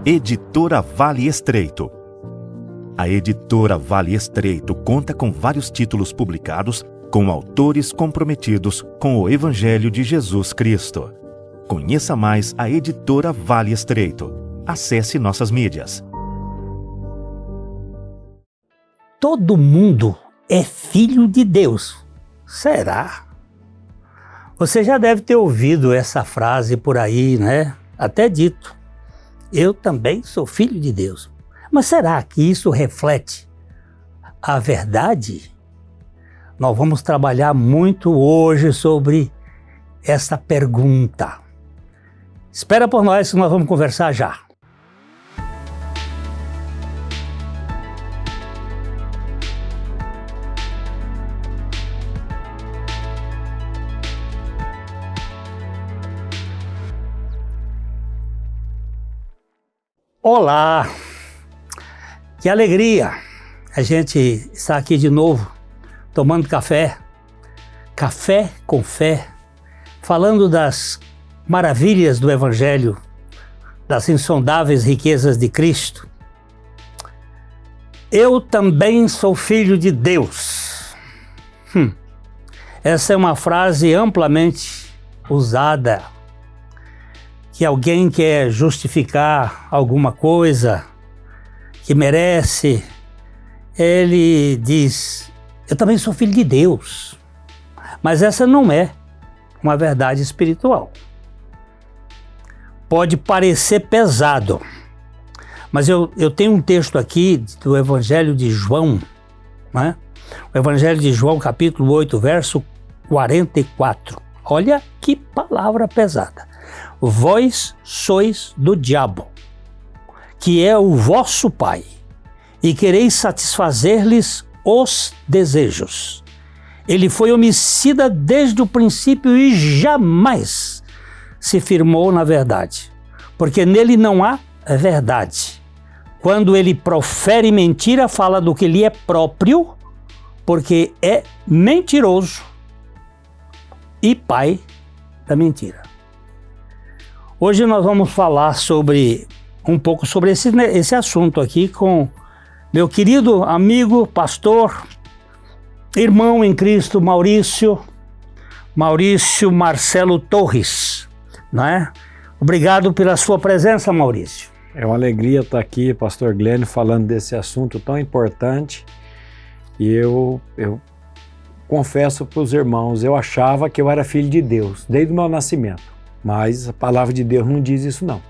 Editora Vale Estreito. A Editora Vale Estreito conta com vários títulos publicados com autores comprometidos com o Evangelho de Jesus Cristo. Conheça mais a Editora Vale Estreito. Acesse nossas mídias. Todo mundo é filho de Deus. Será? Você já deve ter ouvido essa frase por aí, né? Até dito. Eu também sou filho de Deus. Mas será que isso reflete a verdade? Nós vamos trabalhar muito hoje sobre essa pergunta. Espera por nós que nós vamos conversar já. Olá! Que alegria a gente estar aqui de novo, tomando café com fé, falando das maravilhas do Evangelho, das insondáveis riquezas de Cristo. Eu também sou filho de Deus. Essa é uma frase amplamente usada, que alguém quer justificar alguma coisa que merece, ele diz, eu também sou filho de Deus. Mas essa não é uma verdade espiritual. Pode parecer pesado, mas eu tenho um texto aqui do Evangelho de João, né? O Evangelho de João, capítulo 8, verso 44. Olha que palavra pesada. Vós sois do diabo, que é o vosso pai, e quereis satisfazer-lhes os desejos. Ele foi homicida desde o princípio e jamais se firmou na verdade, porque nele não há verdade. Quando ele profere mentira, fala do que lhe é próprio, porque é mentiroso e pai da mentira. Hoje nós vamos falar um pouco sobre esse assunto aqui com meu querido amigo, pastor, irmão em Cristo, Maurício Marcelo Torres, não é? Obrigado pela sua presença, Maurício. É uma alegria estar aqui, pastor Glênio, falando desse assunto tão importante. E eu confesso para os irmãos, eu achava que eu era filho de Deus, desde o meu nascimento. Mas a palavra de Deus não diz isso não.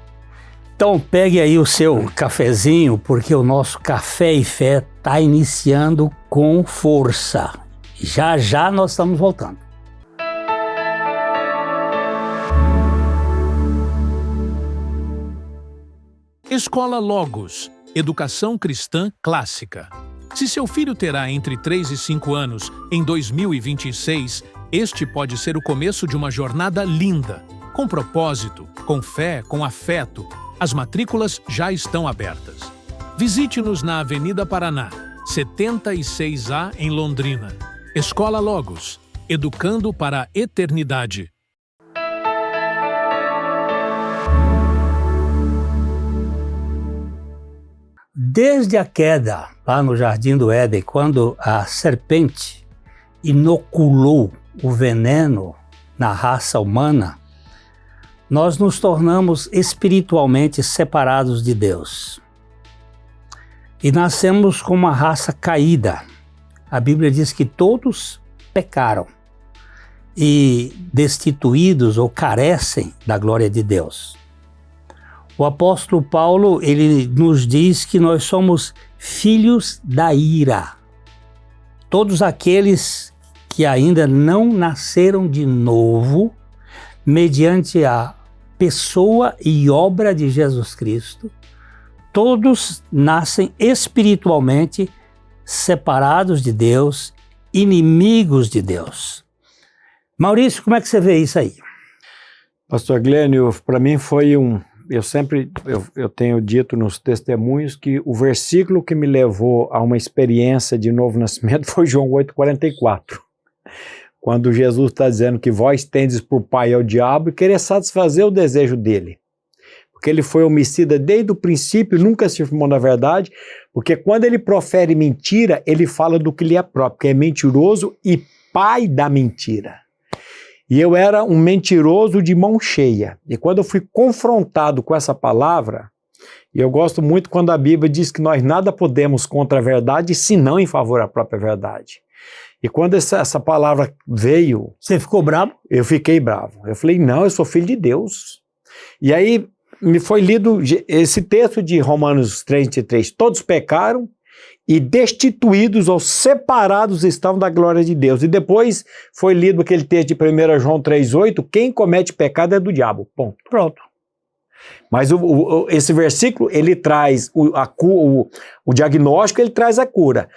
Então pegue aí o seu cafezinho, porque o nosso Café e Fé está iniciando com força. Já já nós estamos voltando. Escola Logos, Educação Cristã Clássica. Se seu filho terá entre 3 e 5 anos em 2026, este pode ser o começo de uma jornada linda. Com propósito, com fé, com afeto, as matrículas já estão abertas. Visite-nos na Avenida Paraná, 76A, em Londrina. Escola Logos, educando para a eternidade. Desde a queda, lá no Jardim do Éden, quando a serpente inoculou o veneno na raça humana, nós nos tornamos espiritualmente separados de Deus. E nascemos com uma raça caída. A Bíblia diz que todos pecaram e destituídos ou carecem da glória de Deus. O apóstolo Paulo, ele nos diz que nós somos filhos da ira. Todos aqueles que ainda não nasceram de novo, mediante a pessoa e obra de Jesus Cristo, todos nascem espiritualmente separados de Deus, inimigos de Deus. Maurício, como é que você vê isso aí? Pastor Glênio, para mim foi eu tenho dito nos testemunhos que o versículo que me levou a uma experiência de novo nascimento foi João 8,44. Quando Jesus está dizendo que vós tendes por pai ao diabo e querer satisfazer o desejo dele. porque ele foi homicida desde o princípio, nunca se firmou na verdade, porque quando ele profere mentira, ele fala do que lhe é próprio, que é mentiroso e pai da mentira. E eu era um mentiroso de mão cheia. E quando eu fui confrontado com essa palavra, e eu gosto muito quando a Bíblia diz que nós nada podemos contra a verdade, senão em favor da própria verdade. E quando essa palavra veio... Você ficou bravo? Eu fiquei bravo. Eu falei, não, eu sou filho de Deus. E aí me foi lido esse texto de Romanos 3:23. Todos pecaram e destituídos ou separados estão da glória de Deus. E depois foi lido aquele texto de 1 João 3:8. Quem comete pecado é do diabo. Ponto. Pronto. Mas esse versículo, ele traz o diagnóstico, ele traz a cura.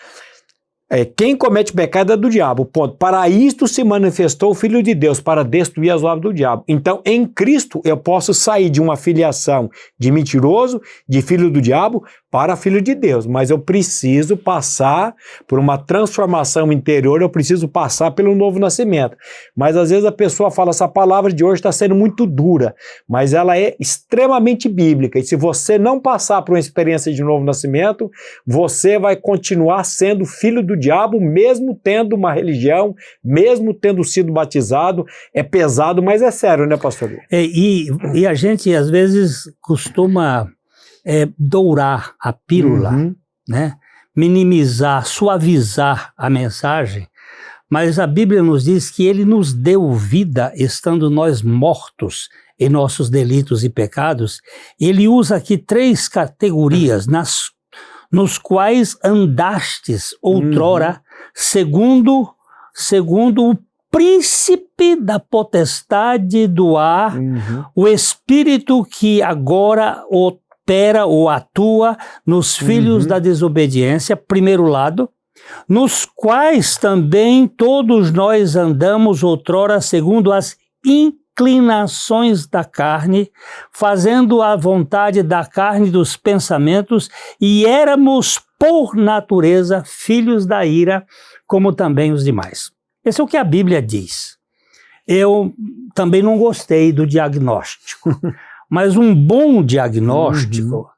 Quem comete pecado é do diabo, ponto. Para isto se manifestou o Filho de Deus, para destruir as obras do diabo. Então, em Cristo, eu posso sair de uma filiação de mentiroso, de filho do diabo, para filho de Deus. Mas eu preciso passar por uma transformação interior, eu preciso passar pelo novo nascimento. Mas às vezes a pessoa fala, essa palavra de hoje está sendo muito dura, mas ela é extremamente bíblica. E se você não passar por uma experiência de novo nascimento, você vai continuar sendo filho do diabo, mesmo tendo uma religião, mesmo tendo sido batizado. É pesado, mas é sério, né, pastor? E a gente, às vezes, costuma dourar a pílula, né? Minimizar, suavizar a mensagem, mas a Bíblia nos diz que Ele nos deu vida estando nós mortos em nossos delitos e pecados. Ele usa aqui 3 categorias nos quais andastes outrora, segundo o príncipe da potestade do ar, o espírito que agora opera ou atua nos filhos da desobediência, primeiro lado, nos quais também todos nós andamos outrora segundo as inclinações da carne, fazendo a vontade da carne e dos pensamentos, e éramos por natureza filhos da ira, como também os demais. Esse é o que a Bíblia diz. Eu também não gostei do diagnóstico, mas um bom diagnóstico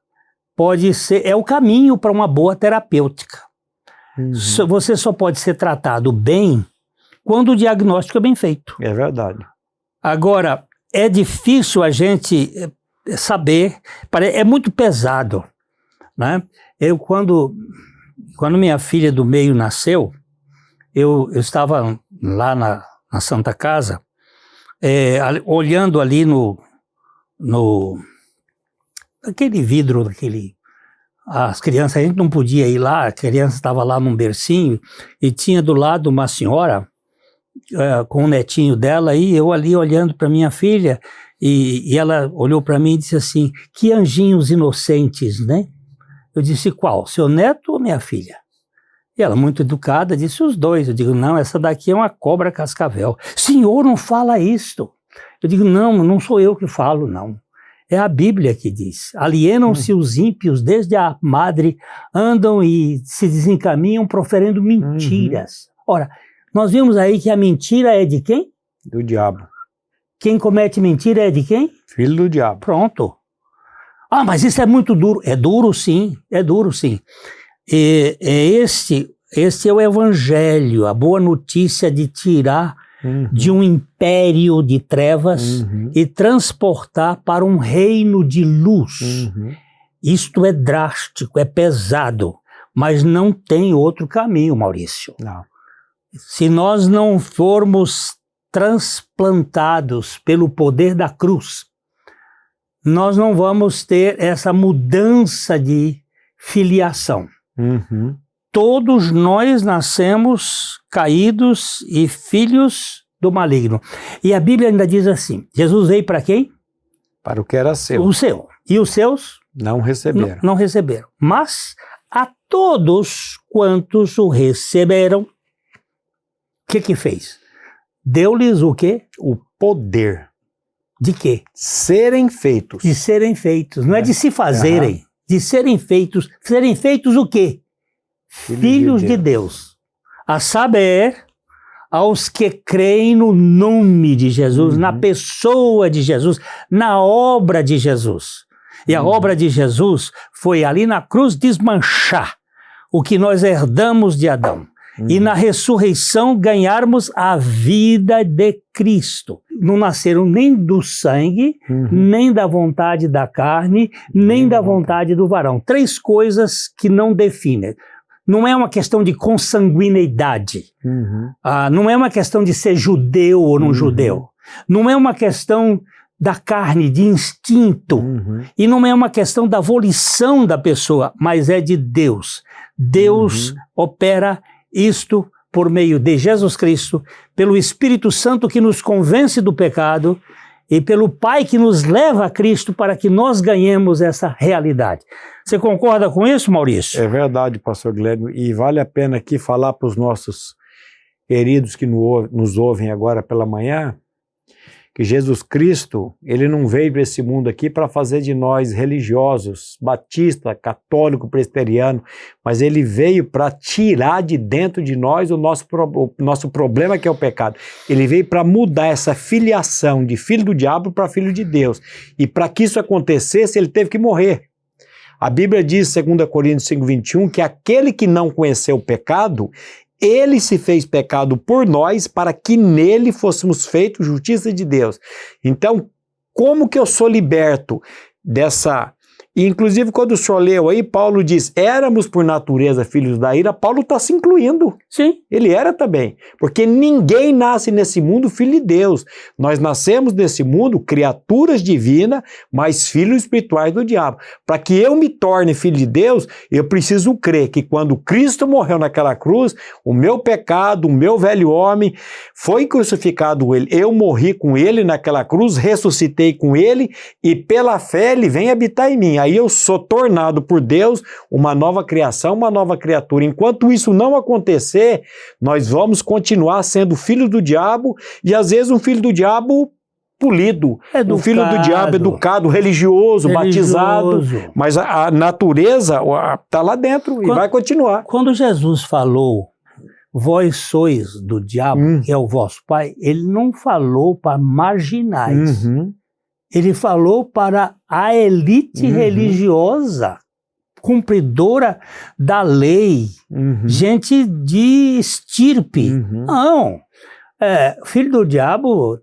pode ser, é o caminho para uma boa terapêutica. Você só pode ser tratado bem quando o diagnóstico é bem feito. É verdade. Agora, é difícil a gente saber, é muito pesado, né? Quando minha filha do meio nasceu, eu estava lá na Santa Casa, olhando ali aquele vidro, as crianças, a gente não podia ir lá, a criança estava lá num bercinho, e tinha do lado uma senhora com o netinho dela, e eu ali olhando para minha filha, e ela olhou para mim e disse assim, que anjinhos inocentes, né? Eu disse, qual? Seu neto ou minha filha? E ela, muito educada, disse, os dois. Eu digo, não, essa daqui é uma cobra cascavel. Senhor, não fala isto. Eu digo, não sou eu que falo, não. É a Bíblia que diz. Alienam-se os ímpios desde a madre, andam e se desencaminham proferindo mentiras. Ora, nós vimos aí que a mentira é de quem? Do diabo. Quem comete mentira é de quem? Filho do diabo. Pronto. Ah, mas isso é muito duro. É duro sim, é duro sim. Este é o evangelho, a boa notícia de tirar de um império de trevas e transportar para um reino de luz. Isto é drástico, é pesado, mas não tem outro caminho, Maurício. Não. Se nós não formos transplantados pelo poder da cruz, nós não vamos ter essa mudança de filiação. Todos nós nascemos caídos e filhos do maligno. E a Bíblia ainda diz assim, Jesus veio para quem? Para o que era seu. O seu. E os seus? Não receberam. Não receberam. Mas a todos quantos o receberam, o que fez? Deu-lhes o quê? O poder. De quê? Serem feitos. De serem feitos. Não é de se fazerem. De serem feitos. Serem feitos o quê? Filhos de Deus. A saber, aos que creem no nome de Jesus, na pessoa de Jesus, na obra de Jesus. E a obra de Jesus foi ali na cruz desmanchar o que nós herdamos de Adão. E na ressurreição ganharmos a vida de Cristo. Não nasceram nem do sangue, nem da vontade da carne, nem da vontade do varão. 3 coisas que não definem. Não é uma questão de consanguineidade. Não é uma questão de ser judeu ou não judeu. Não é uma questão da carne, de instinto. E não é uma questão da volição da pessoa, mas é de Deus. Deus opera isto por meio de Jesus Cristo, pelo Espírito Santo que nos convence do pecado e pelo Pai que nos leva a Cristo para que nós ganhemos essa realidade. Você concorda com isso, Maurício? É verdade, pastor Glênio, e vale a pena aqui falar para os nossos queridos que nos ouvem agora pela manhã, que Jesus Cristo, ele não veio para esse mundo aqui para fazer de nós religiosos, batista, católico, presbiteriano, mas ele veio para tirar de dentro de nós o nosso problema, que é o pecado. Ele veio para mudar essa filiação de filho do diabo para filho de Deus. E para que isso acontecesse, ele teve que morrer. A Bíblia diz, 2 Coríntios 5:21, que aquele que não conheceu o pecado, ele se fez pecado por nós para que nele fôssemos feitos justiça de Deus. Então, como que eu sou liberto dessa... Inclusive, quando o senhor leu aí, Paulo diz, éramos por natureza filhos da ira, Paulo está se incluindo. Sim. Ele era também, porque ninguém nasce nesse mundo filho de Deus. Nós nascemos nesse mundo criaturas divinas, mas filhos espirituais do diabo. Para que eu me torne filho de Deus, eu preciso crer que quando Cristo morreu naquela cruz, o meu pecado, o meu velho homem, foi crucificado com ele. Eu morri com ele naquela cruz, ressuscitei com ele e pela fé ele vem habitar em mim. Aí eu sou tornado por Deus uma nova criação, uma nova criatura. Enquanto isso não acontecer, nós vamos continuar sendo filho do diabo e às vezes um filho do diabo polido, um filho do diabo educado, religioso, batizado, mas a natureza está lá dentro e vai continuar. Quando Jesus falou, vós sois do diabo, que é o vosso pai, ele não falou para marginais. Ele falou para a elite religiosa, cumpridora da lei, gente de estirpe. Não, filho do diabo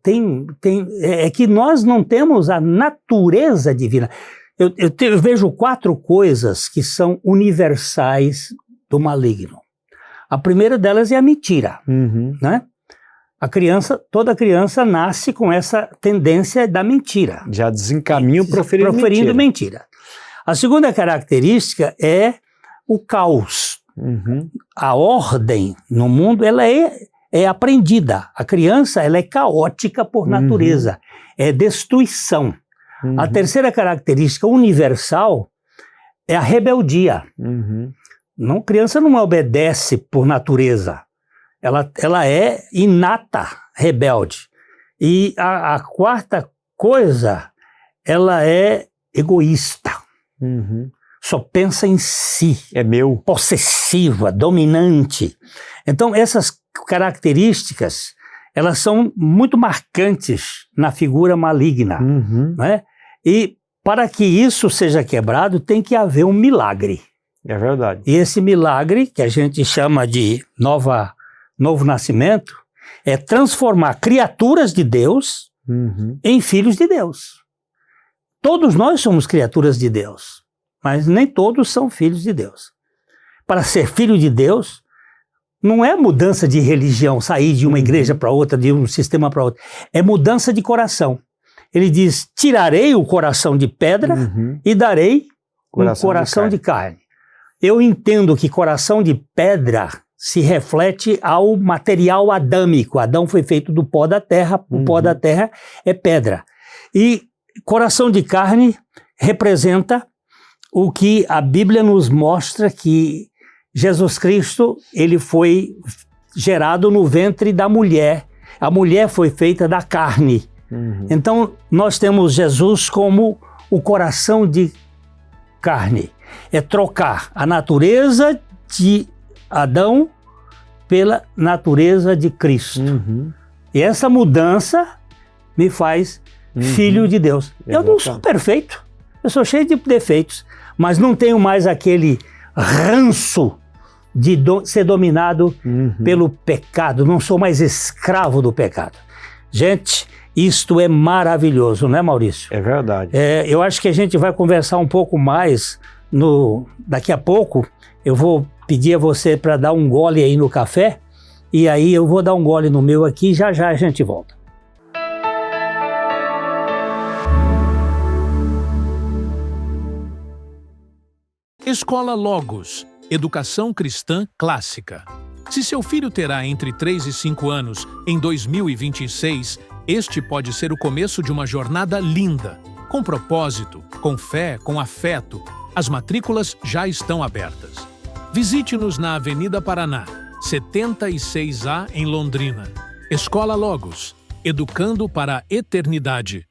é que nós não temos a natureza divina. Eu vejo 4 coisas que são universais do maligno. A primeira delas é a mentira, né? Toda criança nasce com essa tendência da mentira. Já desencaminha proferindo mentira. A segunda característica é o caos. A ordem no mundo, ela é aprendida. A criança, ela é caótica por natureza. É destruição. A terceira característica universal é a rebeldia. A criança não obedece por natureza. Ela é inata, rebelde. E a quarta coisa, ela é egoísta. Só pensa em si. É meu. Possessiva, dominante. Então, essas características, elas são muito marcantes na figura maligna. Né? E para que isso seja quebrado, tem que haver um milagre. É verdade. E esse milagre, que a gente chama de novo nascimento, é transformar criaturas de Deus em filhos de Deus. Todos nós somos criaturas de Deus, mas nem todos são filhos de Deus. Para ser filho de Deus, não é mudança de religião, sair de uma igreja para outra, de um sistema para outro. É mudança de coração. Ele diz, tirarei o coração de pedra e darei um coração de carne. Eu entendo que coração de pedra se reflete ao material adâmico. Adão foi feito do pó da terra, o pó da terra é pedra. E coração de carne representa o que a Bíblia nos mostra, que Jesus Cristo, ele foi gerado no ventre da mulher. A mulher foi feita da carne. Então, nós temos Jesus como o coração de carne. É trocar a natureza de Adão pela natureza de Cristo. E essa mudança me faz filho de Deus. Eu não sou perfeito. Eu sou cheio de defeitos, mas não tenho mais aquele ranço de ser dominado pelo pecado. Não sou mais escravo do pecado. Gente, isto é maravilhoso, não é, Maurício? É verdade. Eu acho que a gente vai conversar um pouco mais daqui a pouco. Eu vou pedir a você para dar um gole aí no café, e aí eu vou dar um gole no meu aqui, já a gente volta. Escola Logos, educação cristã clássica. Se seu filho terá entre 3 e 5 anos em 2026, este pode ser o começo de uma jornada linda, com propósito, com fé, com afeto. As matrículas já estão abertas. Visite-nos na Avenida Paraná, 76A, em Londrina. Escola Logos, educando para a eternidade.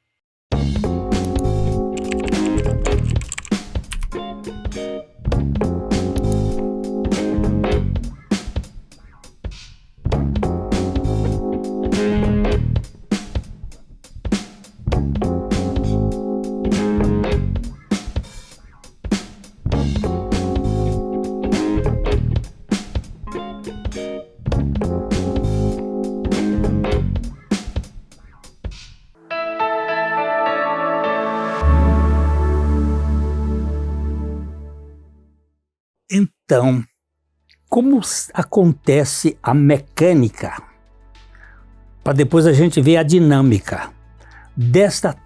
Então, como acontece a mecânica, para depois a gente ver a dinâmica desta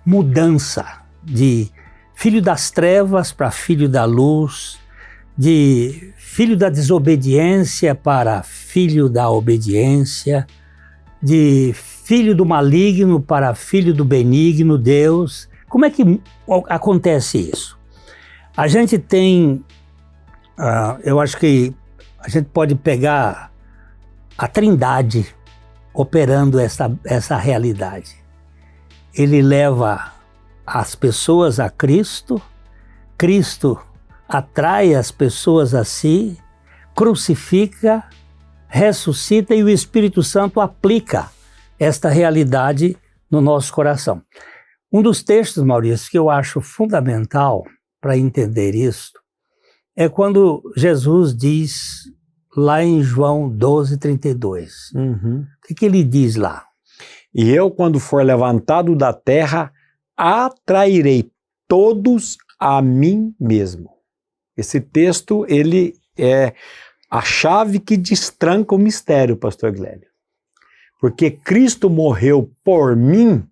mudança de filho das trevas para filho da luz, de filho da desobediência para filho da obediência, de filho do maligno para filho do benigno Deus. Como é que acontece isso? A gente tem... eu acho que a gente pode pegar a Trindade operando essa realidade. Ele leva as pessoas a Cristo, Cristo atrai as pessoas a si, crucifica, ressuscita e o Espírito Santo aplica esta realidade no nosso coração. Um dos textos, Maurício, que eu acho fundamental para entender isso, é quando Jesus diz lá em João 12:32. O que ele diz lá? E eu, quando for levantado da terra, atrairei todos a mim mesmo. Esse texto, ele é a chave que destranca o mistério, pastor Glênio. Porque Cristo morreu por mim,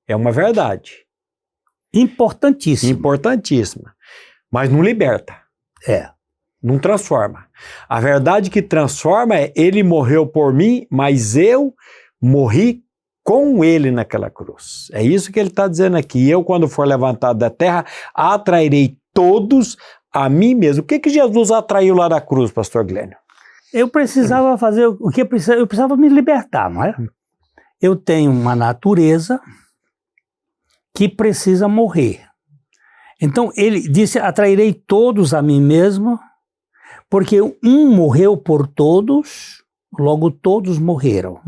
é uma verdade. Importantíssimo. Importantíssima. Mas não liberta. Não transforma. A verdade que transforma é: ele morreu por mim, mas eu morri com ele naquela cruz. É isso que ele está dizendo aqui. Eu, quando for levantado da terra, atrairei todos a mim mesmo. O que Jesus atraiu lá da cruz, pastor Glênio? Eu precisava fazer o que eu precisava me libertar, não é? Eu tenho uma natureza que precisa morrer. Então ele disse: atrairei todos a mim mesmo, porque um morreu por todos, logo todos morreram.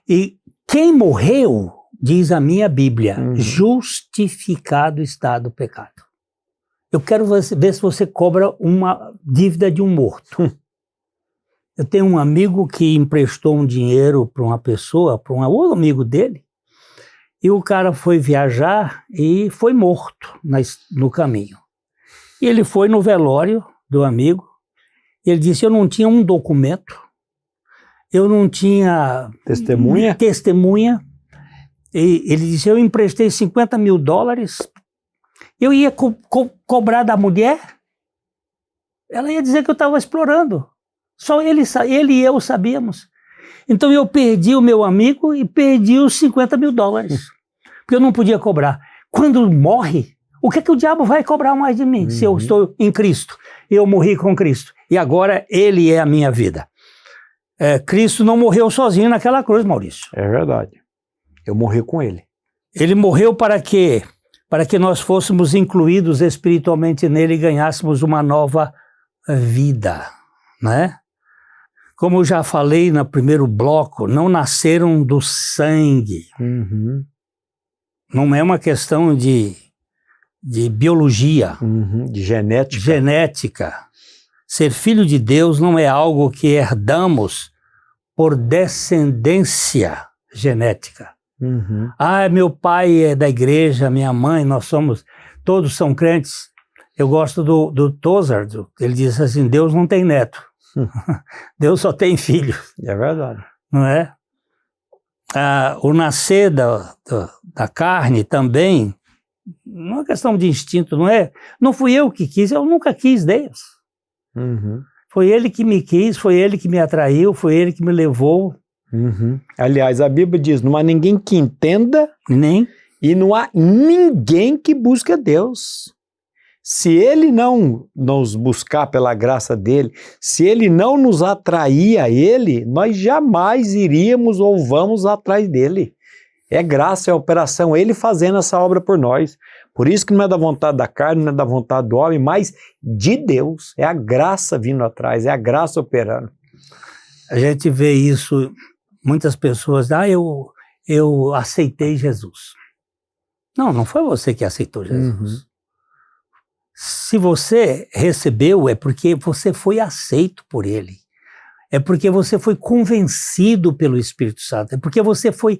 E quem morreu, diz a minha Bíblia, justificado está do pecado. Eu quero ver se você cobra uma dívida de um morto. Eu tenho um amigo que emprestou um dinheiro para uma pessoa, para um outro amigo dele, e o cara foi viajar e foi morto no caminho. E ele foi no velório do amigo, e ele disse: eu não tinha um documento, eu não tinha testemunha. E ele disse: eu emprestei $50 mil, eu ia cobrar da mulher, ela ia dizer que eu estava explorando. Só ele e eu sabíamos. Então eu perdi o meu amigo e perdi os $50 mil, porque eu não podia cobrar. Quando morre, o que o diabo vai cobrar mais de mim, se eu estou em Cristo? Eu morri com Cristo e agora ele é a minha vida. Cristo não morreu sozinho naquela cruz, Maurício. É verdade. Eu morri com ele. Ele morreu para quê? Para que nós fôssemos incluídos espiritualmente nele e ganhássemos uma nova vida, né? Como eu já falei no primeiro bloco, não nasceram do sangue. Não é uma questão de de biologia, De genética. genética. Ser filho de Deus não é algo que herdamos por descendência genética. Meu pai é da igreja, minha mãe, todos são crentes. Eu gosto do Tozer, ele diz assim, Deus não tem neto, Deus só tem filho. É verdade. Não é? O nascer da carne também, não é questão de instinto, não é? Não fui eu que quis, eu nunca quis Deus. Foi Ele que me quis, foi Ele que me atraiu, foi Ele que me levou. Aliás, a Bíblia diz, não há ninguém que entenda Nem. e não há ninguém que busque a Deus. Se Ele não nos buscar pela graça dEle, se Ele não nos atrair a Ele, nós jamais iríamos ou vamos atrás dEle. É graça, é operação, Ele fazendo essa obra por nós. Por isso que não é da vontade da carne, não é da vontade do homem, mas de Deus. É a graça vindo atrás, é a graça operando. A gente vê isso, muitas pessoas, eu aceitei Jesus. Não foi você que aceitou Jesus. Se você recebeu, é porque você foi aceito por Ele. É porque você foi convencido pelo Espírito Santo. É porque você foi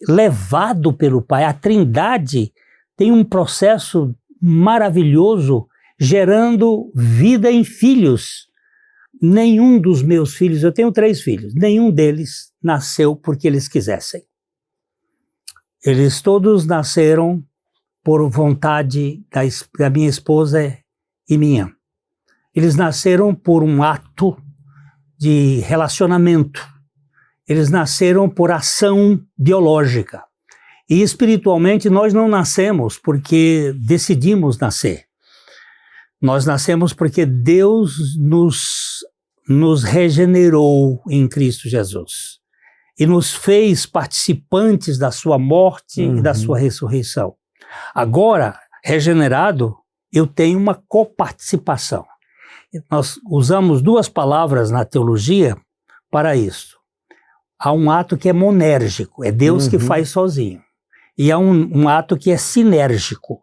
levado pelo Pai. A Trindade tem um processo maravilhoso gerando vida em filhos. Nenhum dos meus filhos, eu tenho 3 filhos, nenhum deles nasceu porque eles quisessem. Eles todos nasceram por vontade da minha esposa e minha. Eles nasceram por um ato de relacionamento. Eles nasceram por ação biológica. E espiritualmente nós não nascemos porque decidimos nascer. Nós nascemos porque Deus nos regenerou em Cristo Jesus. E nos fez participantes da sua morte e da sua ressurreição. Agora, regenerado, eu tenho uma coparticipação. Nós usamos 2 palavras na teologia para isso. Há um ato que é monérgico, é Deus que faz sozinho. E há um ato que é sinérgico,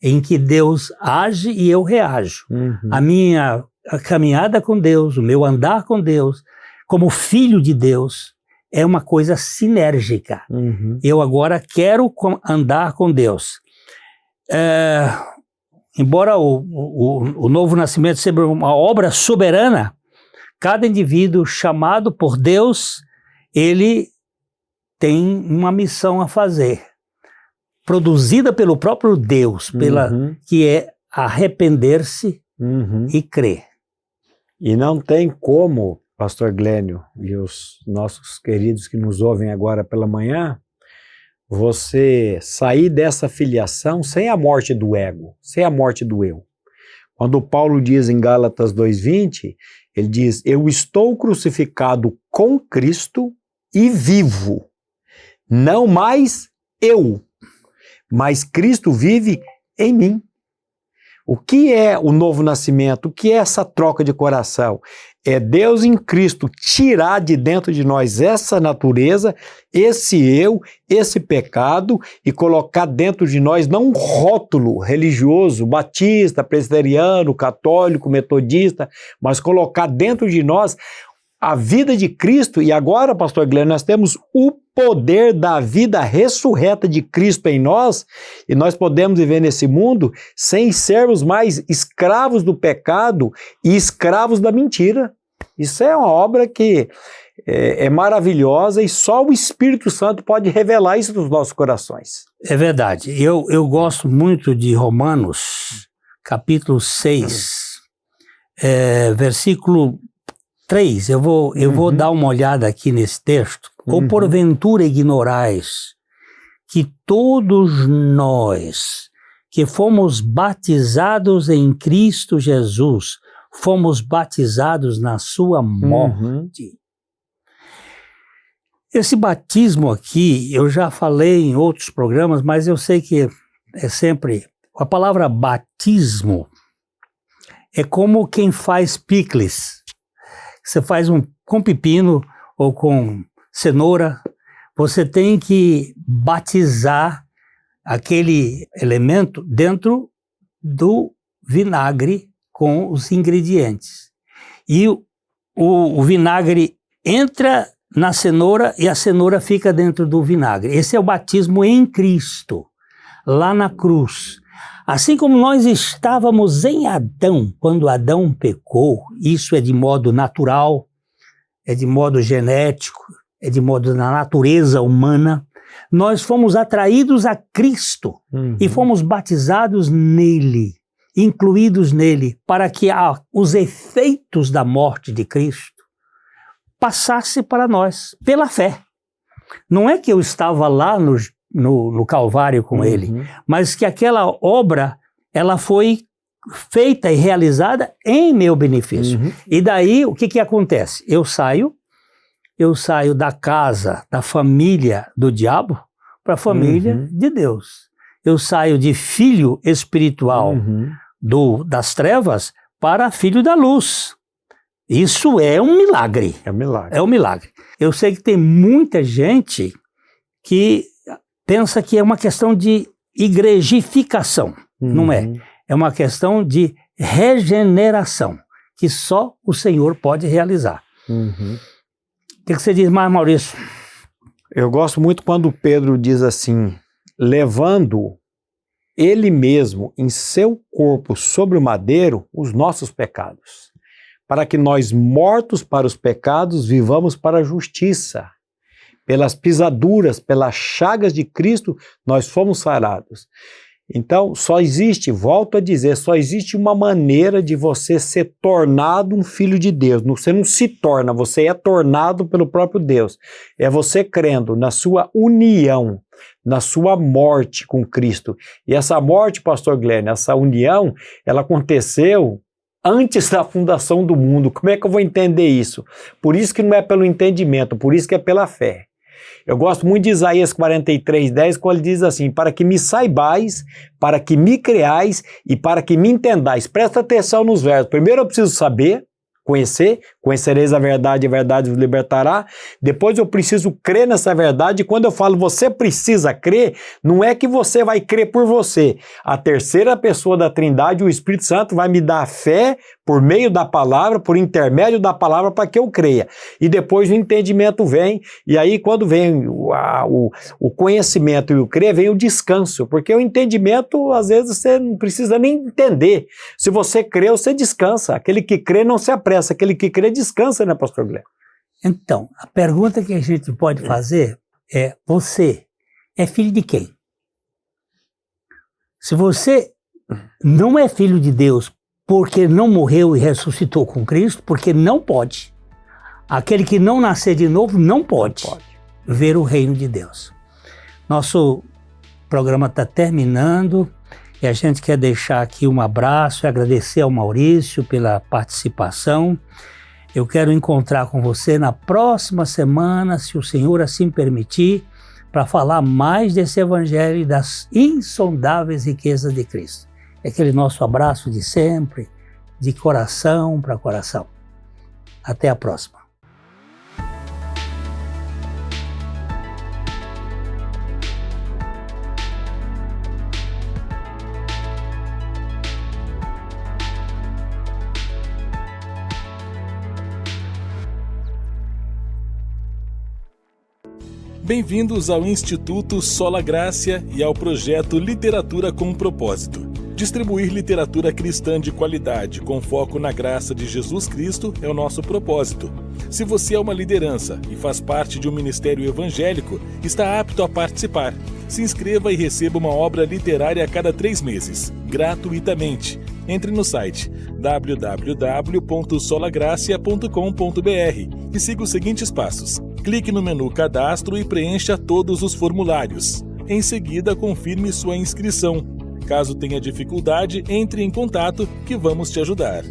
em que Deus age e eu reajo. A minha caminhada com Deus, o meu andar com Deus, como filho de Deus, é uma coisa sinérgica. Eu agora quero andar com Deus. Embora o novo nascimento seja uma obra soberana, cada indivíduo chamado por Deus, ele tem uma missão a fazer, produzida pelo próprio Deus, que é arrepender-se e crer. E não tem como, pastor Glênio e os nossos queridos que nos ouvem agora pela manhã, você sair dessa filiação sem a morte do ego, sem a morte do eu. Quando Paulo diz em Gálatas 2:20, ele diz, eu estou crucificado com Cristo e vivo, não mais eu, mas Cristo vive em mim. O que é o novo nascimento? O que é essa troca de coração? É Deus em Cristo tirar de dentro de nós essa natureza, esse eu, esse pecado e colocar dentro de nós não um rótulo religioso, batista, presbiteriano, católico, metodista, mas colocar dentro de nós a vida de Cristo. E agora, pastor Glênio, nós temos o poder da vida ressurreta de Cristo em nós e nós podemos viver nesse mundo sem sermos mais escravos do pecado e escravos da mentira. Isso é uma obra que é maravilhosa e só o Espírito Santo pode revelar isso nos nossos corações. É verdade. Eu gosto muito de Romanos, capítulo 6, versículo 3. Eu vou dar uma olhada aqui nesse texto. Ou porventura ignorais que todos nós que fomos batizados em Cristo Jesus, fomos batizados na sua morte. Esse batismo aqui, eu já falei em outros programas, mas eu sei que é sempre... A palavra batismo é como quem faz picles. Você faz com pepino ou com cenoura, você tem que batizar aquele elemento dentro do vinagre com os ingredientes. E o vinagre entra na cenoura e a cenoura fica dentro do vinagre. Esse é o batismo em Cristo, lá na cruz. Assim como nós estávamos em Adão, quando Adão pecou, isso é de modo natural, é de modo genético, é de modo da natureza humana, nós fomos atraídos a Cristo e fomos batizados nele, incluídos nele, para que os efeitos da morte de Cristo passassem para nós, pela fé. Não é que eu estava lá no Calvário com ele, mas que aquela obra ela foi feita e realizada em meu benefício. E daí, o que acontece? Eu saio da casa, da família do diabo para a família de Deus. Eu saio de filho espiritual das trevas para filho da luz. Isso é um milagre. É um milagre. É um milagre. Eu sei que tem muita gente que pensa que é uma questão de igrejificação. Não é. É uma questão de regeneração, que só o Senhor pode realizar. O que você diz mais, Maurício? Eu gosto muito quando Pedro diz assim, levando ele mesmo em seu corpo sobre o madeiro os nossos pecados, para que nós, mortos para os pecados, vivamos para a justiça. Pelas pisaduras, pelas chagas de Cristo, nós fomos sarados. Então, só existe, volto a dizer, só existe uma maneira de você ser tornado um filho de Deus. Você não se torna, você é tornado pelo próprio Deus. É você crendo na sua união, na sua morte com Cristo. E essa morte, pastor Glenn, essa união, ela aconteceu antes da fundação do mundo. Como é que eu vou entender isso? Por isso que não é pelo entendimento, por isso que é pela fé. Eu gosto muito de Isaías 43:10, quando ele diz assim, para que me saibais, para que me creais e para que me entendais. Presta atenção nos versos. Primeiro eu preciso saber, conhecer, conhecereis a verdade vos libertará. Depois eu preciso crer nessa verdade. E quando eu falo você precisa crer, não é que você vai crer por você. A terceira pessoa da Trindade, o Espírito Santo, vai me dar fé por meio da palavra, por intermédio da palavra, para que eu creia. E depois o entendimento vem, e aí quando vem o conhecimento e o crer, vem o descanso, porque o entendimento, às vezes, você não precisa nem entender. Se você crê, você descansa. Aquele que crê não se apressa, aquele que crê descansa, né, pastor Glenn? Então, a pergunta que a gente pode fazer é, você é filho de quem? Se você não é filho de Deus porque não morreu e ressuscitou com Cristo, porque não pode. Aquele que não nascer de novo não pode ver o reino de Deus. Nosso programa está terminando e a gente quer deixar aqui um abraço e agradecer ao Maurício pela participação. Eu quero encontrar com você na próxima semana, se o Senhor assim permitir, para falar mais desse evangelho e das insondáveis riquezas de Cristo. É aquele nosso abraço de sempre, de coração para coração. Até a próxima. Bem-vindos ao Instituto Sola Gracia e ao projeto Literatura com Propósito. Distribuir literatura cristã de qualidade com foco na graça de Jesus Cristo é o nosso propósito. Se você é uma liderança e faz parte de um ministério evangélico, está apto a participar. Se inscreva e receba uma obra literária a cada 3 meses, gratuitamente. Entre no site www.solagracia.com.br e siga os seguintes passos. Clique no menu Cadastro e preencha todos os formulários. Em seguida, confirme sua inscrição. Caso tenha dificuldade, entre em contato que vamos te ajudar.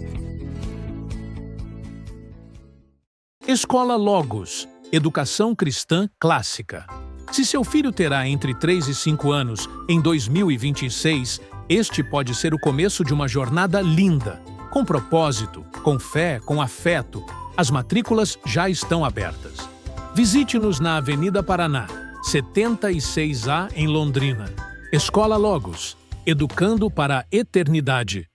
Escola Logos, Educação Cristã Clássica. Se seu filho terá entre 3 e 5 anos em 2026, este pode ser o começo de uma jornada linda, com propósito, com fé, com afeto. As matrículas já estão abertas. Visite-nos na Avenida Paraná, 76A, em Londrina. Escola Logos, educando para a eternidade.